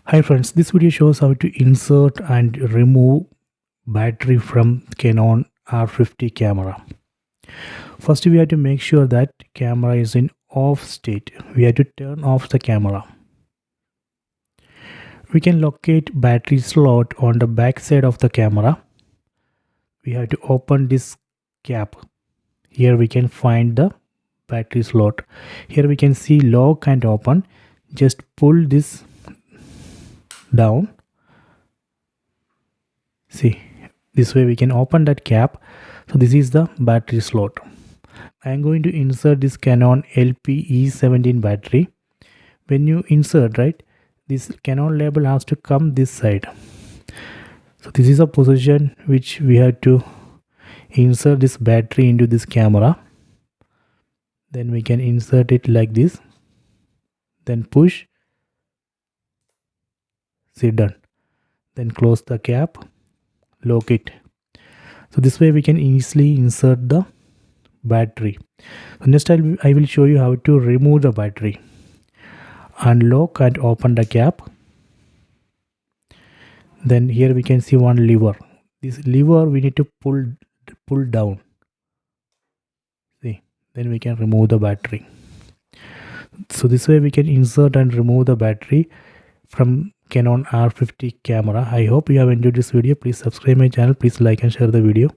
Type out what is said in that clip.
Hi friends, this video shows how to insert and remove battery from Canon R50 camera. First we have to make sure that camera is in off state. We have to turn off the camera. We can locate battery slot on the back side of the camera. We have to open this cap. Here we can find the battery slot. Here we can see lock and open. Just pull this down. See, this way we can open that cap. So this is the battery slot. I am going to insert this Canon LP-E17 battery. When you insert, right, this Canon label has to come this side. So this is a position which we have to insert this battery into this camera. Then we can insert it like this. Then push. See, done. Then close the cap, lock it. So this way we can easily insert the battery. So next I will show you how to remove the battery. Unlock and open the cap. Then here we can see one lever. This lever we need to pull down. See, then we can remove the battery. So this way we can insert and remove the battery from Canon R50 camera. I hope you have enjoyed this video. Please subscribe my channel. Please like and share the video.